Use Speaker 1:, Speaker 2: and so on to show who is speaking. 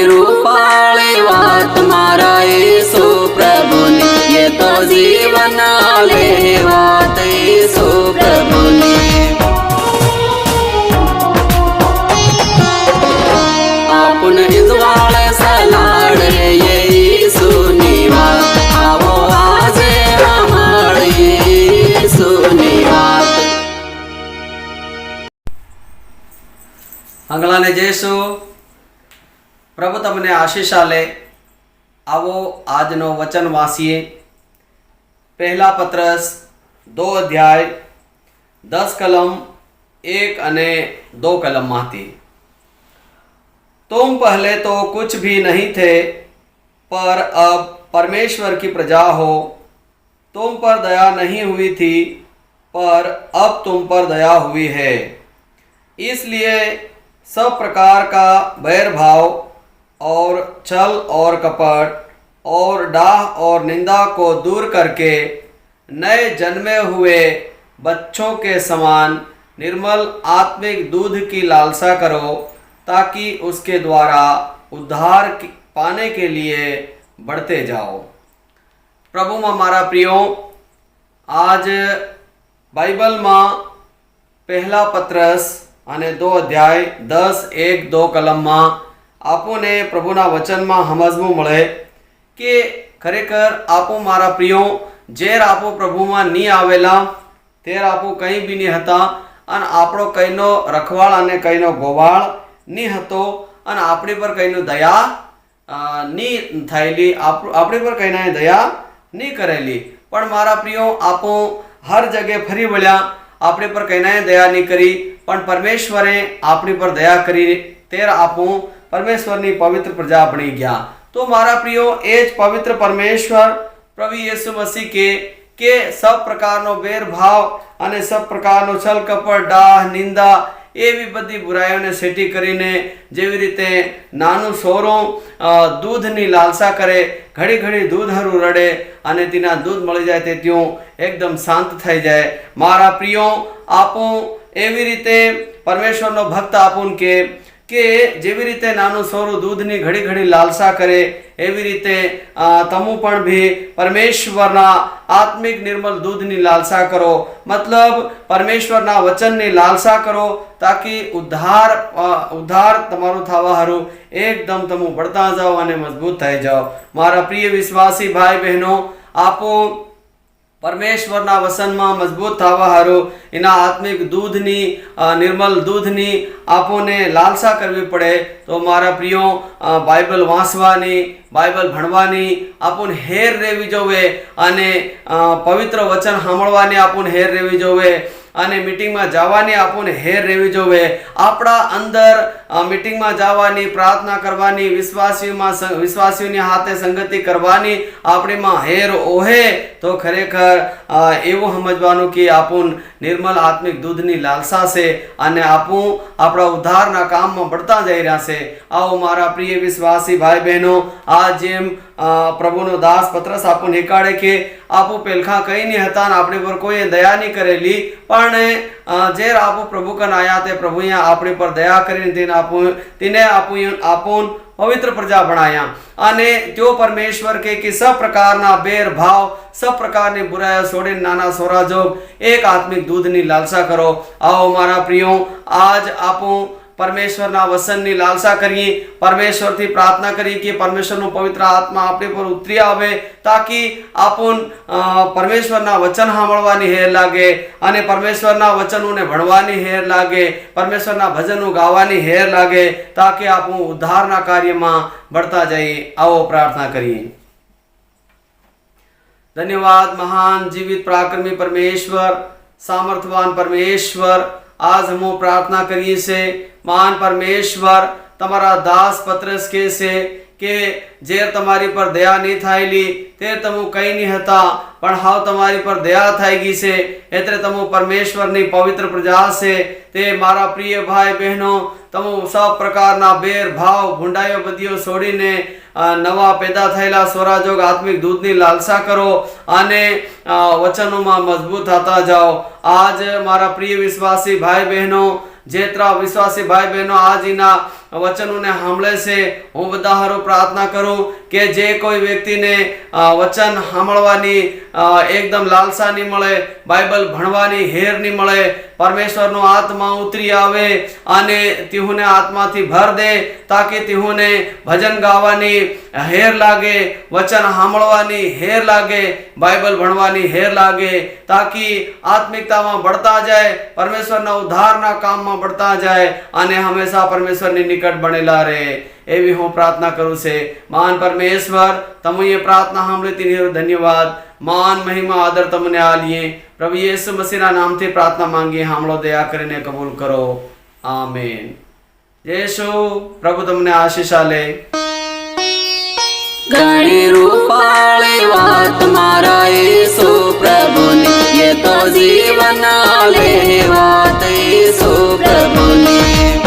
Speaker 1: रूपाली बात मारा यीशु प्रभु ने, ये तो जीवन ले बात यीशु प्रभु ने। अपन इजवाल सलाड़ ये यीशु निवास, आवो आज हमारी यीशु निवास।
Speaker 2: अंगलाने जयसु प्रभु तमने आशीष आले। आवो आजनो वचन वासीए। पहला पत्रस 2 अध्याय 10 कलम 1 અને 2 कलम माथी। तुम पहले तो कुछ भी नहीं थे, पर अब परमेश्वर की प्रजा हो। तुम पर दया नहीं हुई थी, पर अब तुम पर दया हुई है। इसलिए सब प्रकार का बैर भाव और छल और कपट और डाह और निंदा को दूर करके नए जन्मे हुए बच्चों के समान निर्मल आत्मिक दूध की लालसा करो, ताकि उसके द्वारा उद्धार पाने के लिए बढ़ते जाओ। प्रभु में मारा प्रियो, आज बाइबल में पहला पत्रस અને 2 અધ્યાય 10, 1, 2 કલમમાં આપોને પ્રભુના વચનમાં સમજવું મળે કે ખરેખર આપો મારા પ્રિયો જેર આપો પ્રભુમાં ની આવેલા તેર આપો કંઈ બી નહીં હતા અને આપણો કઈનો રખવાળ અને કઈનો ગોવાળ ની હતો અને આપણી પર કઈનો દયા ની થયેલી, આપણી પર કઈના દયા ની કરેલી। પણ મારા પ્રિયો આપો હર જગ્યાએ ફરી વળ્યા, આપણી પર કઈના દયા ની કરી, પણ પરમેશ્વરે આપણી પર દયા કરી તેર આપું પરમેશ્વરની પવિત્ર પ્રજા બની ગયા। તો મારા પ્રિયો એ જ પવિત્ર પરમેશ્વર પ્રભુ યેસુ મસીહ કે सब પ્રકારનો ભેદભાવ અને सब પ્રકારનો છલ કપટ ડાહ નિંદા એવી બધી બુરાઈઓને સેટી કરીને જેવી રીતે નાનું સોરું દૂધની લાલસા કરે, ઘડી ઘડી દૂધ હરું રડે અને તેના દૂધ મળી જાય તે ત્યું એકદમ શાંત થઈ જાય। મારા પ્રિયો આપો એવી રીતે પરમેશ્વરનો ભક્ત આપુન કે જેવી રીતે નાનું સોરું દૂધની ઘડી ઘડી લાલસા કરે એવી રીતે તમુ પણ भी પરમેશ્વરના આત્મિક નિર્મલ દૂધની લાલસા કરો। मतलब પરમેશ્વરના વચનની લાલસા કરો, તાકી ઉદ્ધાર તમારું થવા હારું એકદમ તમુ बढ़ता जाओ અને મજબૂત થઈ જાઓ। મારા પ્રિય વિશ્વાસી ભાઈ બહેનો, આપો परमेश्वरना वचनमा मजबूत थवा हारू एना आत्मिक दूधनी निर्मल दूधनी आपोने लालसा करवी पड़े। तो मारा प्रियो बाइबल वाँचवानी, बाइबल भणवानी आपुन हेर रेवी जोवे अने पवित्र वचन सांभळवानी आपुन हेर रेवी जोवे અને મીટિંગમાં જવાની આપણને હેર રહેવી જોવે। આપણા અંદર મીટિંગમાં જવાની, પ્રાર્થના કરવાની, વિશ્વાસીઓની હાથે સંગતિ કરવાની આપણીમાં હેર ઓહે તો ખરેખર એવું સમજવાનું કે આપણ નિર્મલ આત્મિક દૂધની લાલસા છે અને આપણા ઉદ્ધારના કામમાં बढ़ता જઈ રહ્યા છે। આવો મારા પ્રિય વિશ્વાસી ભાઈ બહેનો, આ જેમ પ્રભુનો દાસ પત્રસ આપણને હિકાડે કે આપો પેલખા કઈ નહીં હતા ને આપણી પર કોઈ દયા નહીં કરેલી, પણ જે આપો પ્રભુ કન આયા તે પ્રભુએ આપણી પર દયા કરીને તેને આપણ पवित्र प्रजा बनाया। अने त्यो परमेश्वर के कि सब प्रकारना बेर भाव, सब प्रकारनी बुराई छोड़ी नाना सोरा जोग एक आत्मिक दूधनी लालसा करो। आओ मारा प्रियो, आज आपो परमेश्वरना वचननी लालसा करिए, परमेश्वर थी प्रार्थना करिए कि परमेश्वरनो पवित्र आत्मा आपणी पर उतरी आवे, ताकि आपन परमेश्वरना वचन सांभळवानी हेर लागे अने परमेश्वरना वचनोने भणवानी हेर लागे, परमेश्वरना भजनो गावानी हेर लागे, ताकि आपो उद्धारना कार्यमां बढ़ता जाइए। आओ प्रार्थना करिए। धन्यवाद महान जीवित पराक्रमी परमेश्वर, सामर्थवान परमेश्वर, आज हम प्रार्थना करिए से महान परमेश्वर तमारा दास पत्रस के से के जे तमारी पर दया नहीं थायली ते तमु कई नहीं हता, पण हाव तमारी पर दया थाई गई से एतरे तमु परमेश्वर नी पवित्र प्रजा से ते मारा प्रिय भाई बहनों तमु सब प्रकारना बेर भाव भूंडायो बदियो छोड़ीने नवा पैदा थयेला स्वराजोग आत्मिक दूधनी लालसा करो अने वचनों में मजबूत थता जाओ। आज मारा प्रिय विश्वासी भाई बहनों, जेतरा विश्वासी भाई बहनों आज इना વચનોને સાંભળે છે હું બધા હારું પ્રાર્થના કરું કે જે કોઈ વ્યક્તિને વચન સાંભળવાની એકદમ લાલસા નહીં મળે, બાઇબલ ભણવાની હેર નહીં મળે, પરમેશ્વરનો આત્મા ઉતરી આવે અને તેઓને આત્માથી ભર દે તાકે તેઓને ભજન ગાવાની હેર લાગે, વચન સાંભળવાની હેર લાગે, બાઇબલ ભણવાની હેર લાગે, તાકી આત્મિકતામાં बढ़ता જાય, પરમેશ્વરના ઉદ્ધારના કામમાં बढ़ता જાય અને હંમેશા પરમેશ્વરની નિકટ બનેલા રહે એવી હું પ્રાર્થના કરું છે। મહાન પરમેશ્વર તમે એ પ્રાર્થના સાંભળી તેની ધન્યવાદ, માન મહિમા આદર તમને આલીએ। પ્રભુ યેસુ મસીહના નામથી પ્રાર્થના માંગીએ, સાંભળો, દયા કરીને કબૂલ કરો, આમેન। યેસુ પ્રભુ તમને આશીષ આલે।
Speaker 1: ઘણી રૂપાળી વાત મારા యేసు પ્રભુની, એ તો જીવન આલે વાત యేసు પ્રભુની।